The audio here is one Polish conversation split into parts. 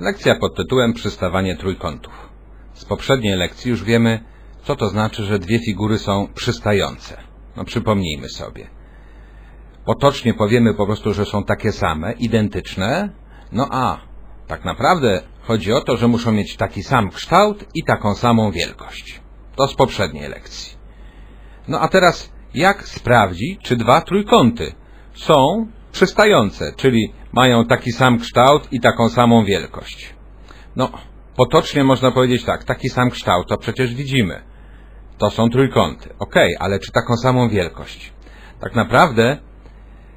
Lekcja pod tytułem Przystawanie trójkątów. Z poprzedniej lekcji już wiemy, co to znaczy, że dwie figury są przystające. No przypomnijmy sobie. Potocznie powiemy po prostu, że są takie same, identyczne. No a tak naprawdę chodzi o to, że muszą mieć taki sam kształt i taką samą wielkość. To z poprzedniej lekcji. No a teraz jak sprawdzić, czy dwa trójkąty są przystające, czyli mają taki sam kształt i taką samą wielkość? No, potocznie można powiedzieć tak, taki sam kształt, to przecież widzimy. To są trójkąty. Ok, ale czy taką samą wielkość? Tak naprawdę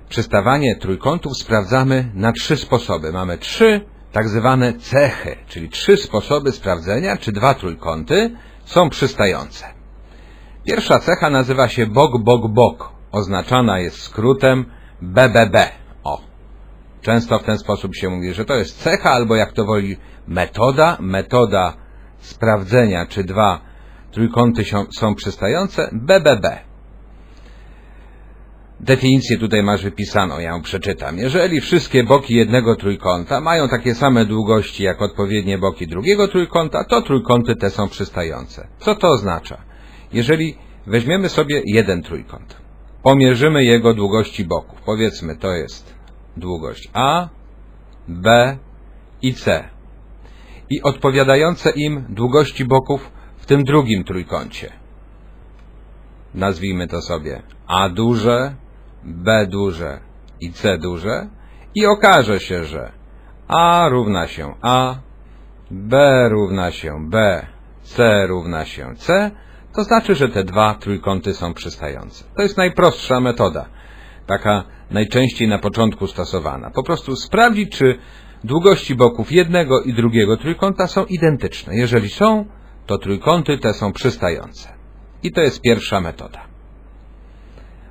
przystawanie trójkątów sprawdzamy na 3 sposoby. Mamy 3 tak zwane cechy, czyli 3 sposoby sprawdzenia, czy dwa trójkąty są przystające. Pierwsza cecha nazywa się bok, bok, bok. Oznaczana jest skrótem BBB. O, często w ten sposób się mówi, że to jest cecha, albo jak to woli metoda sprawdzenia, czy dwa trójkąty są przystające, BBB. Definicję tutaj masz wypisaną, ja ją przeczytam. Jeżeli wszystkie boki jednego trójkąta mają takie same długości jak odpowiednie boki drugiego trójkąta, to trójkąty te są przystające. Co to oznacza? Jeżeli weźmiemy sobie jeden trójkąt, pomierzymy jego długości boków, powiedzmy to jest długość A, B i C i odpowiadające im długości boków w tym drugim trójkącie. Nazwijmy to sobie A duże, B duże i C duże i okaże się, że A równa się A, B równa się B, C równa się C, to znaczy, że te dwa trójkąty są przystające. To jest najprostsza metoda, taka najczęściej na początku stosowana. Po prostu sprawdzić, czy długości boków jednego i drugiego trójkąta są identyczne. Jeżeli są, to trójkąty te są przystające. I to jest pierwsza metoda.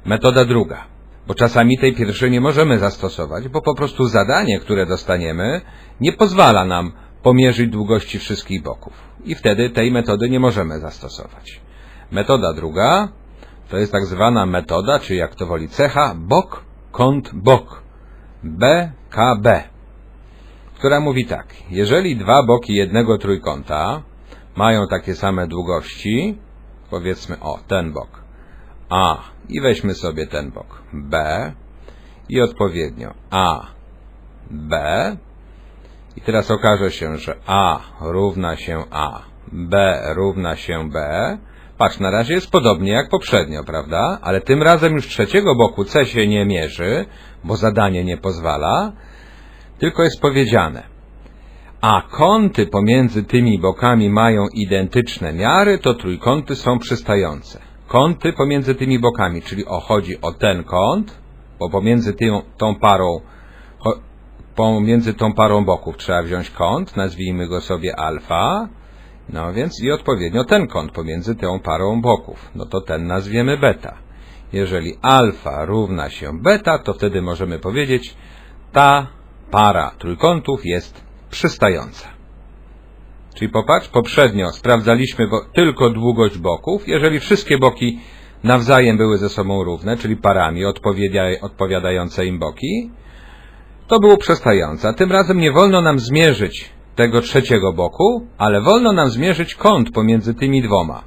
Metoda druga, bo czasami tej pierwszej nie możemy zastosować, bo po prostu zadanie, które dostaniemy, nie pozwala nam pomierzyć długości wszystkich boków. I wtedy tej metody nie możemy zastosować. Metoda druga to jest tak zwana metoda, czy jak to woli cecha, bok, kąt, bok. BKB, która mówi tak. Jeżeli dwa boki jednego trójkąta mają takie same długości, powiedzmy o ten bok A i weźmy sobie ten bok B i odpowiednio A, B i teraz okaże się, że A równa się A, B równa się B. Patrz, na razie jest podobnie jak poprzednio, prawda? Ale tym razem już trzeciego boku C się nie mierzy, bo zadanie nie pozwala, tylko jest powiedziane. A kąty pomiędzy tymi bokami mają identyczne miary, to trójkąty są przystające. Kąty pomiędzy tymi bokami, czyli chodzi o ten kąt, bo pomiędzy tą parą boków trzeba wziąć kąt, nazwijmy go sobie alfa, no więc i odpowiednio ten kąt pomiędzy tą parą boków, no to ten nazwiemy beta. Jeżeli alfa równa się beta, to wtedy możemy powiedzieć, ta para trójkątów jest przystająca. Czyli popatrz, poprzednio sprawdzaliśmy tylko długość boków. Jeżeli wszystkie boki nawzajem były ze sobą równe, czyli parami odpowiadające im boki, to było przystające. A tym razem nie wolno nam zmierzyć tego trzeciego boku, ale wolno nam zmierzyć kąt pomiędzy tymi dwoma.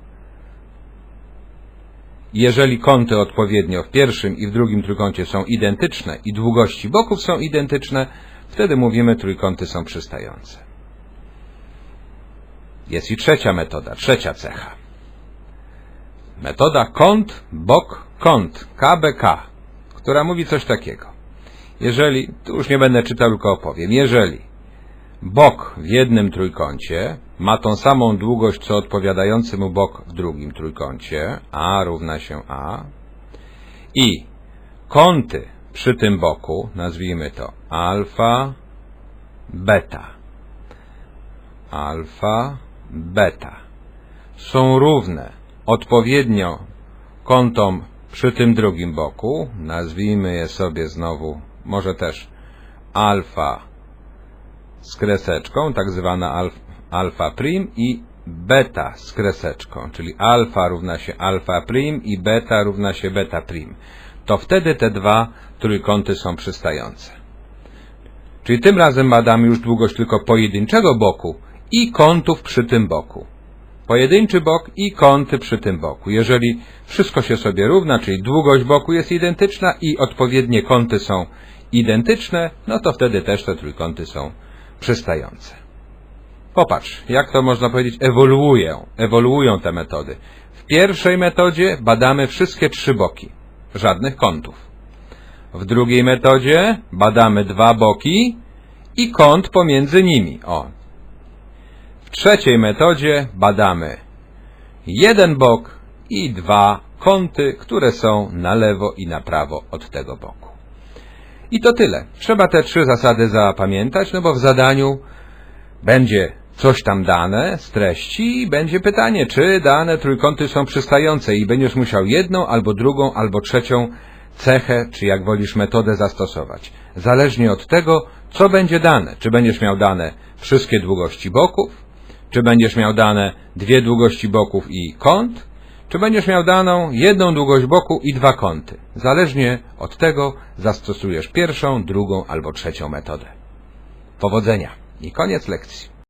Jeżeli kąty odpowiednio w pierwszym i w drugim trójkącie są identyczne i długości boków są identyczne, wtedy mówimy, trójkąty są przystające. Jest i trzecia metoda, trzecia cecha. Metoda kąt, bok, kąt, KBK, która mówi coś takiego. Jeżeli, tu już nie będę czytał, tylko opowiem, jeżeli bok w jednym trójkącie ma tą samą długość, co odpowiadający mu bok w drugim trójkącie, A równa się A, i kąty przy tym boku, nazwijmy to alfa, beta, są równe odpowiednio kątom przy tym drugim boku, nazwijmy je sobie znowu, może też alfa z kreseczką, tak zwana alfa prim i beta z kreseczką, czyli alfa równa się alfa prim i beta równa się beta prim. To wtedy te dwa trójkąty są przystające. Czyli tym razem badamy już długość tylko pojedynczego boku i kątów przy tym boku. Pojedynczy bok i kąty przy tym boku. Jeżeli wszystko się sobie równa, czyli długość boku jest identyczna i odpowiednie kąty są identyczne, no to wtedy też te trójkąty są przystające. Popatrz, jak to można powiedzieć, ewoluują te metody. W pierwszej metodzie badamy wszystkie trzy boki, żadnych kątów. W drugiej metodzie badamy dwa boki i kąt pomiędzy nimi. W trzeciej metodzie badamy jeden bok i dwa kąty, które są na lewo i na prawo od tego boku. I to tyle. Trzeba te trzy zasady zapamiętać, no bo w zadaniu będzie coś tam dane z treści i będzie pytanie, czy dane trójkąty są przystające i będziesz musiał jedną, albo drugą, albo trzecią cechę, czy jak wolisz metodę zastosować. Zależnie od tego, co będzie dane. Czy będziesz miał dane wszystkie długości boków, czy będziesz miał dane dwie długości boków i kąt, czy będziesz miał daną jedną długość boku i dwa kąty. Zależnie od tego zastosujesz pierwszą, drugą albo trzecią metodę. Powodzenia i koniec lekcji.